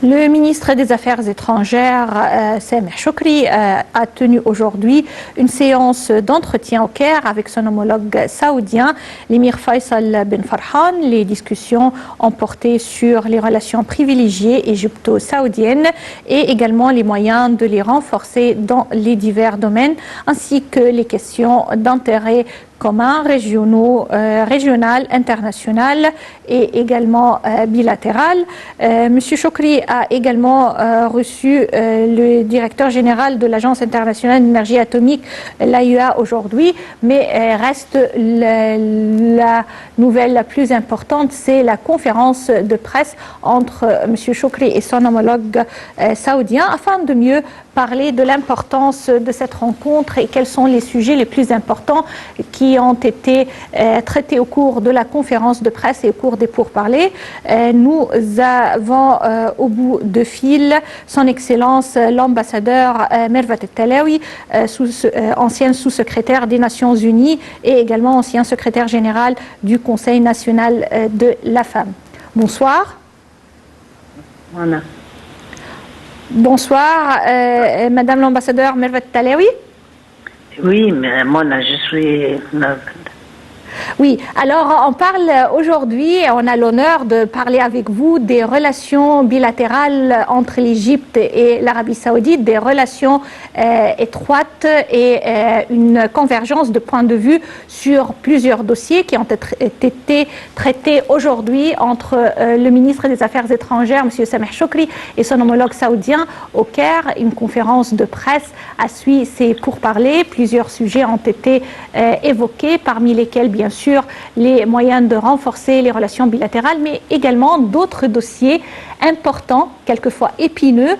Le ministre des Affaires étrangères, Sameh Choukri, a tenu aujourd'hui une séance d'entretien au Caire avec son homologue saoudien, l'émir Faisal Ben Farhan. Les discussions ont porté sur les relations privilégiées égypto-saoudiennes et également les moyens de les renforcer dans les divers domaines, ainsi que les questions d'intérêt communs, régional, international et également bilatéral. Monsieur Choukri a également reçu le directeur général de l'Agence internationale d'énergie atomique, l'AIEA, aujourd'hui, mais reste la nouvelle la plus importante, c'est la conférence de presse entre Monsieur Choukri et son homologue saoudien, afin de mieux parler de l'importance de cette rencontre et quels sont les sujets les plus importants qui ont été traités au cours de la conférence de presse et au cours des pourparlers. Nous avons au bout de fil son Excellence l'ambassadeur Mervat Talaoui, ancienne sous-secrétaire des Nations Unies et également ancien secrétaire général du Conseil national de la femme. Bonsoir. Voilà. Bonsoir, Madame l'ambassadeur Mervat Talaoui. Oui, mais moi, je suis... Oui, alors on parle aujourd'hui, on a l'honneur de parler avec vous des relations bilatérales entre l'Égypte et l'Arabie Saoudite, des relations étroites et une convergence de points de vue sur plusieurs dossiers qui ont été traités aujourd'hui entre le ministre des Affaires étrangères, M. Sameh Choukri, et son homologue saoudien au Caire. Une conférence de presse a suivi ces pourparlers. Plusieurs sujets ont été évoqués, parmi lesquels, bien sûr, les moyens de renforcer les relations bilatérales, mais également d'autres dossiers importants, quelquefois épineux,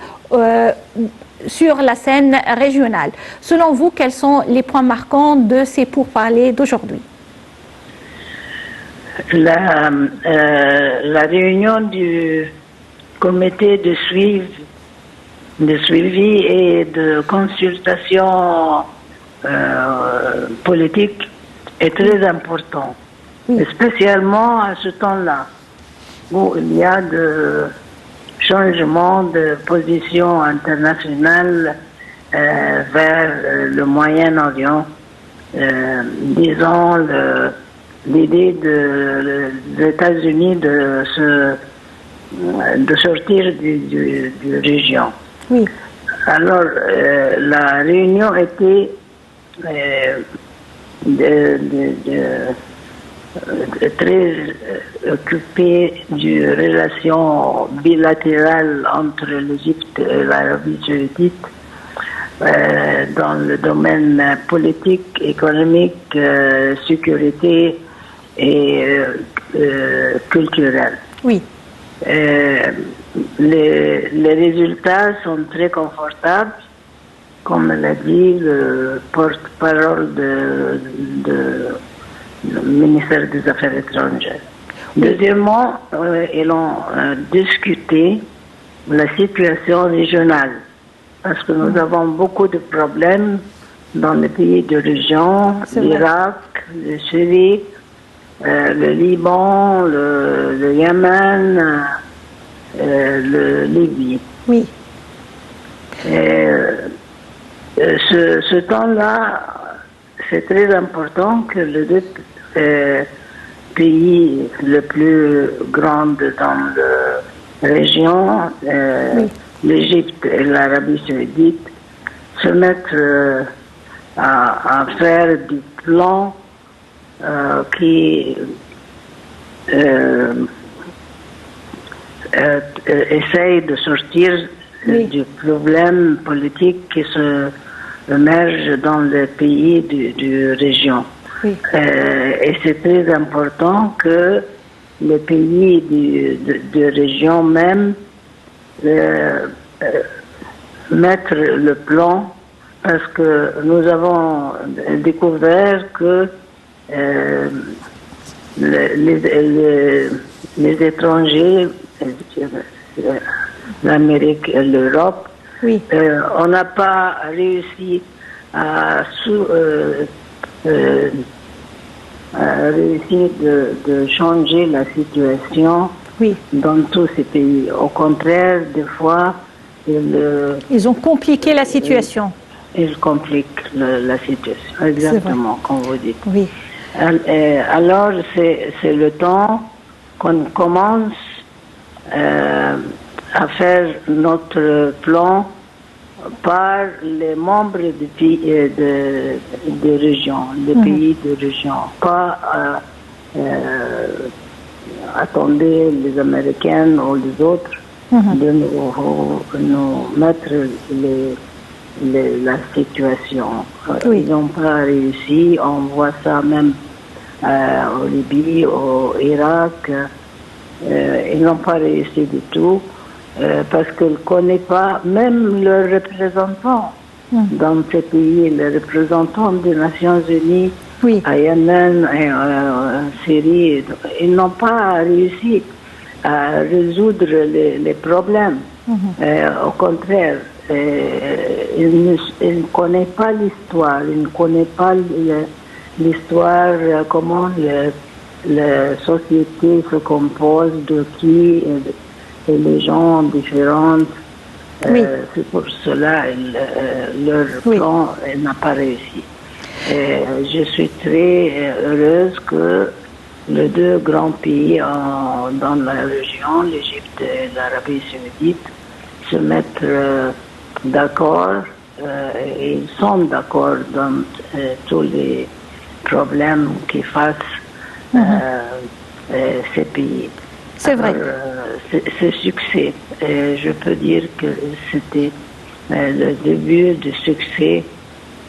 sur la scène régionale. Selon vous, quels sont les points marquants de ces pourparlers d'aujourd'hui? La réunion du comité de suivi et de consultation politique est très important, spécialement à ce temps-là, où il y a de changements de position internationale vers le Moyen-Orient. Disons, l'idée des États-Unis de sortir de région. Oui. Alors, la réunion était très occupé des relations bilatérales entre l'Égypte et l'Arabie Saoudite dans le domaine politique, économique, sécurité et culturel. Oui. Les résultats sont très confortables, comme l'a dit le porte-parole du ministère des Affaires étrangères. Deuxièmement, ils ont discuté la situation régionale, parce que nous avons beaucoup de problèmes dans les pays de région, l'Irak, la Syrie, le Liban, le Yémen, le Libye. Oui. Ce temps-là, c'est très important que les deux pays les plus grands dans la région, l'Égypte et l'Arabie Saoudite, se mettent à faire des plans qui essayent de sortir du problème politique qui se émerge dans les pays de région. Oui. Et c'est très important que les pays de région même mettent le plan, parce que nous avons découvert que les étrangers, l'Amérique et l'Europe, oui. On n'a pas réussi à réussir de changer la situation Oui. dans tous ces pays. Au contraire, des fois, ils ont compliqué la situation. Ils compliquent la situation, exactement, comme vous dites. Oui. Alors, c'est le temps qu'on commence à faire notre plan par les membres de région, des pays de région, pas attendre les Américains ou les autres de nous mettre la situation. Oui. Ils n'ont pas réussi, on voit ça même au Libye, au Irak. Ils n'ont pas réussi du tout parce qu'ils ne connaissent pas même leurs représentants dans ces pays, les représentants des Nations Unies, oui. à Yémen et en Syrie. Ils n'ont pas réussi à résoudre les problèmes. Au contraire, ils ne connaissent pas l'histoire, ils ne connaissent pas l'histoire, comment la société se compose, de qui et les gens différents. Oui. C'est pour cela leur plan n'a pas réussi. Je suis très heureuse que les deux grands pays dans la région, l'Égypte et l'Arabie saoudite, se mettent d'accord. Ils sont d'accord dans tous les problèmes qui fassent ces pays. C'est vrai. Ce succès, je peux dire que c'était le début du succès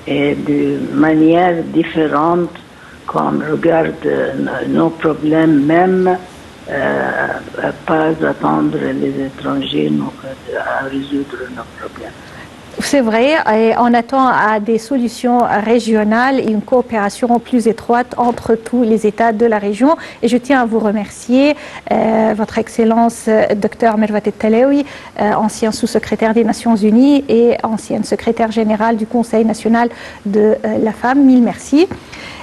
et de manière différente qu'on regarde nos problèmes, même pas attendre les étrangers à résoudre nos problèmes. C'est vrai, et on attend à des solutions régionales et une coopération plus étroite entre tous les États de la région. Et je tiens à vous remercier, Votre Excellence, Dr Mervat El-Talaoui, ancien sous-secrétaire des Nations Unies et ancienne secrétaire générale du Conseil national de la femme. Mille merci.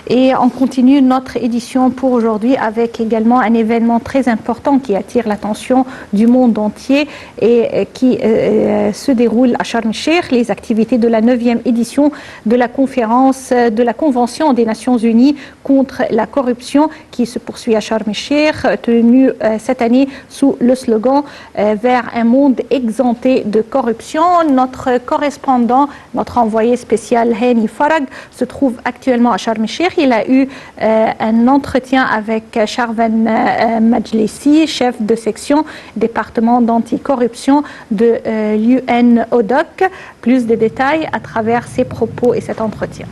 Et on continue notre édition pour aujourd'hui avec également un événement très important qui attire l'attention du monde entier et qui se déroule à Sharm el-Sheikh, les activités de la 9e édition de la conférence de la Convention des Nations Unies contre la corruption qui se poursuit à Sharm el-Sheikh, tenue cette année sous le slogan vers un monde exempté de corruption. Notre correspondant, notre envoyé spécial Hani Farag se trouve actuellement à Sharm el-Sheikh. Il a eu un entretien avec Sharvan Majlissi, chef de section département d'anticorruption de l'UNODC. Plus de détails à travers ses propos et cet entretien.